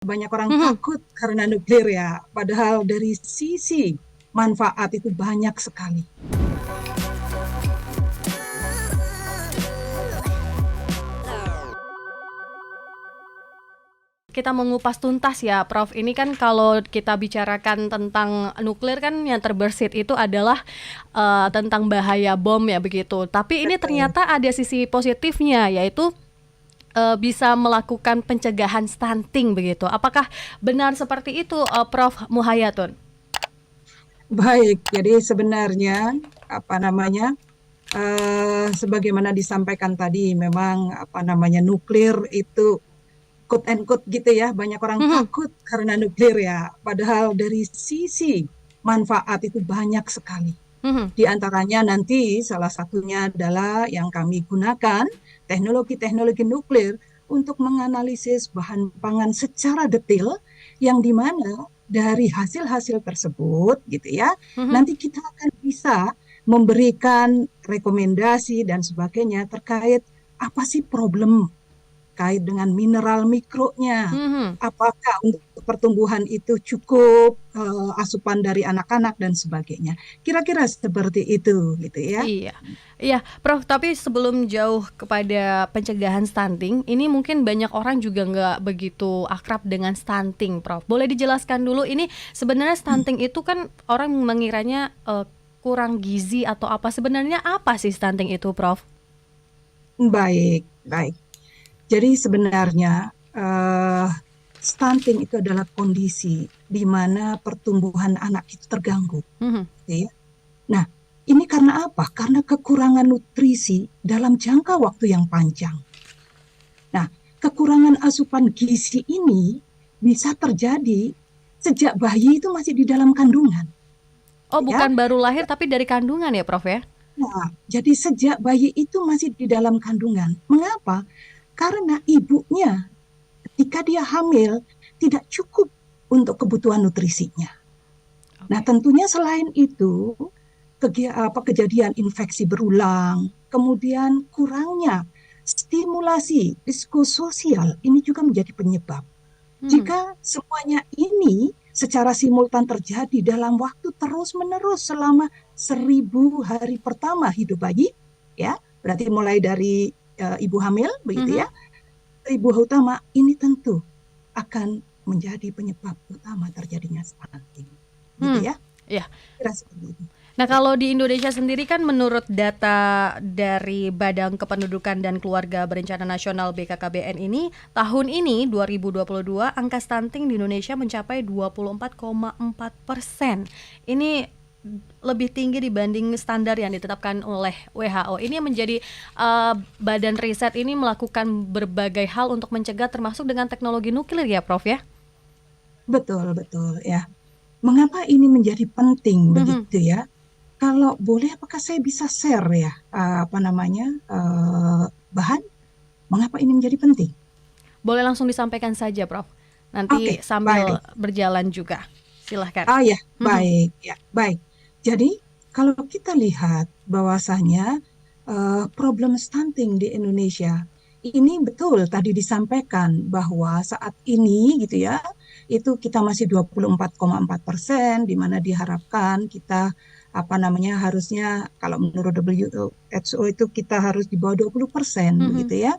Banyak orang Mhm. takut karena nuklir ya, padahal dari sisi manfaat itu banyak sekali. Kita mengupas tuntas ya, Prof. Ini kan kalau kita bicarakan tentang nuklir kan yang terbersit itu adalah tentang bahaya bom ya begitu. Tapi ini Betul. ternyata ada sisi positifnya, yaitu bisa melakukan pencegahan stunting begitu. Apakah benar seperti itu, Prof. Muhayatun? Baik, jadi sebenarnya sebagaimana disampaikan tadi, memang nuklir itu quote and quote gitu ya, banyak orang Mhm. takut karena nuklir ya, padahal dari sisi manfaat itu banyak sekali. Mhm. Di antaranya nanti salah satunya adalah yang kami gunakan teknologi-teknologi nuklir untuk menganalisis bahan pangan secara detail, yang dimana dari hasil-hasil tersebut gitu ya, Mhm. nanti kita akan bisa memberikan rekomendasi dan sebagainya terkait apa sih problem kait dengan mineral mikronya. Mhm. Apakah untuk pertumbuhan itu cukup asupan dari anak-anak dan sebagainya. Kira-kira seperti itu gitu ya. Iya, iya, Prof. Tapi sebelum jauh kepada pencegahan stunting, ini mungkin banyak orang juga nggak begitu akrab dengan stunting, Prof. Boleh dijelaskan dulu, ini sebenarnya stunting itu kan orang mengiranya kurang gizi atau apa. Sebenarnya apa sih stunting itu, Prof? Baik, baik. Jadi sebenarnya stunting itu adalah kondisi di mana pertumbuhan anak itu terganggu, Mhm. gitu ya. Nah, ini karena apa? Karena kekurangan nutrisi dalam jangka waktu yang panjang. Nah, kekurangan asupan gizi ini bisa terjadi sejak bayi itu masih di dalam kandungan, Oh, ya. bukan baru lahir tapi dari kandungan ya, Prof ya? Nah, jadi sejak bayi itu masih di dalam kandungan. Mengapa? Karena ibunya ketika dia hamil tidak cukup untuk kebutuhan nutrisinya. Nah, Oke. tentunya selain itu, kejadian infeksi berulang, kemudian kurangnya stimulasi psikososial ini juga menjadi penyebab. Mhm. Jika semuanya ini secara simultan terjadi dalam waktu terus-menerus selama 1.000 hari pertama hidup bayi, ya, berarti mulai dari ibu hamil, begitu Mhm. ya, ibu utama, ini tentu akan menjadi penyebab utama terjadinya stunting, gitu Hmm. ya. Iya. Kira seperti itu. Nah, Ya, kalau di Indonesia sendiri kan menurut data dari Badan Kependudukan dan Keluarga Berencana Nasional BKKBN ini, tahun ini 2022 angka stunting di Indonesia mencapai 24,4%. Ini lebih tinggi dibanding standar yang ditetapkan oleh WHO. Ini yang menjadi badan riset ini melakukan berbagai hal untuk mencegah termasuk dengan teknologi nuklir ya, Prof ya? betul, betul ya. Mengapa ini menjadi penting Mhm. begitu ya? Kalau boleh, apakah saya bisa share ya, bahan mengapa ini menjadi penting? Boleh langsung disampaikan saja, Prof. Oke, Nanti sambil baik. berjalan juga. Silahkan. Ah ya, Mhm. baik, ya, baik. Jadi kalau kita lihat bahwasanya problem stunting di Indonesia ini betul tadi disampaikan bahwa saat ini gitu ya, itu kita masih 24,4%, di mana diharapkan kita harusnya kalau menurut WHO itu kita harus di bawah 20% Mhm. begitu ya.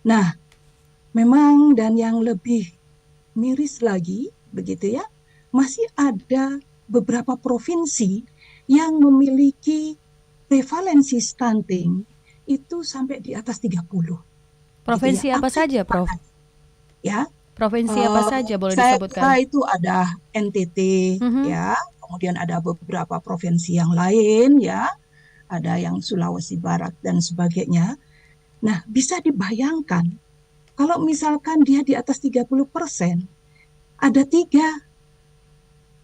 Nah, memang dan yang lebih miris lagi begitu ya, masih ada beberapa provinsi yang memiliki prevalensi stunting itu sampai di atas 30 gitu ya. Provinsi apa Apa itu saja, Pak? Prof? Ya, Provinsi apa saja boleh saya kira disebutkan? itu ada NTT Mhm. ya, kemudian ada beberapa provinsi yang lain ya, ada yang Sulawesi Barat dan sebagainya. Nah, bisa dibayangkan kalau misalkan dia di atas 30%, ada tiga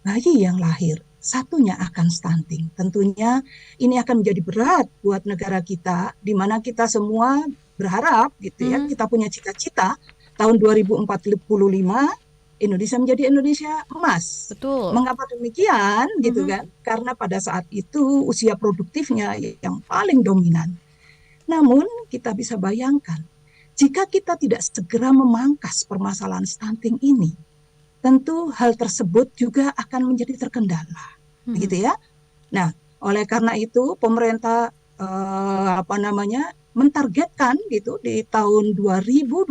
bayi yang lahir, satunya akan stunting. Tentunya ini akan menjadi berat buat negara kita, di mana kita semua berharap gitu ya, Mhm. kita punya cita-cita tahun 2045 Indonesia menjadi Indonesia emas. Betul. Mengapa demikian gitu Mhm. kan? Karena pada saat itu usia produktifnya yang paling dominan. Namun kita bisa bayangkan jika kita tidak segera memangkas permasalahan stunting ini, tentu hal tersebut juga akan menjadi terkendala, begitu ya. Nah, oleh karena itu pemerintah mentargetkan gitu di tahun 2024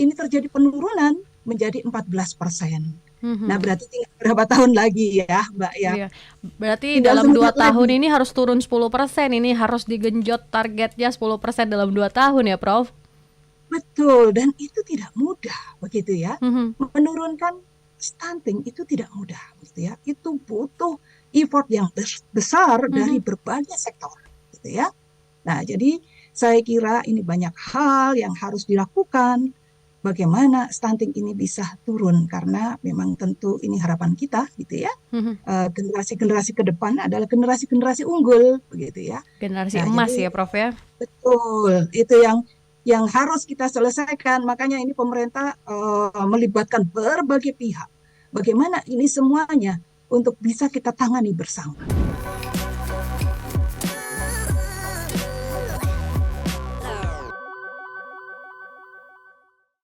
ini terjadi penurunan menjadi 14%. Nah, berarti tinggal berapa tahun lagi ya, Mbak ya? Iya. Berarti Tinggal dalam 2 sebentar tahun lagi. ini harus turun 10%. Ini harus digenjot targetnya 10% dalam 2 tahun ya, Prof? Betul, dan itu tidak mudah, begitu ya. Mhm. Menurunkan stunting itu tidak mudah, begitu ya. Itu butuh effort yang besar dari berbagai sektor, gitu ya. Nah, jadi saya kira ini banyak hal yang harus dilakukan. Bagaimana stunting ini bisa turun, karena memang tentu ini harapan kita, gitu ya. Generasi-generasi ke depan adalah generasi-generasi unggul, begitu ya. Generasi Nah, emas jadi ya, Prof ya? betul, itu yang harus kita selesaikan. Makanya ini pemerintah melibatkan berbagai pihak. Bagaimana ini semuanya untuk bisa kita tangani bersama.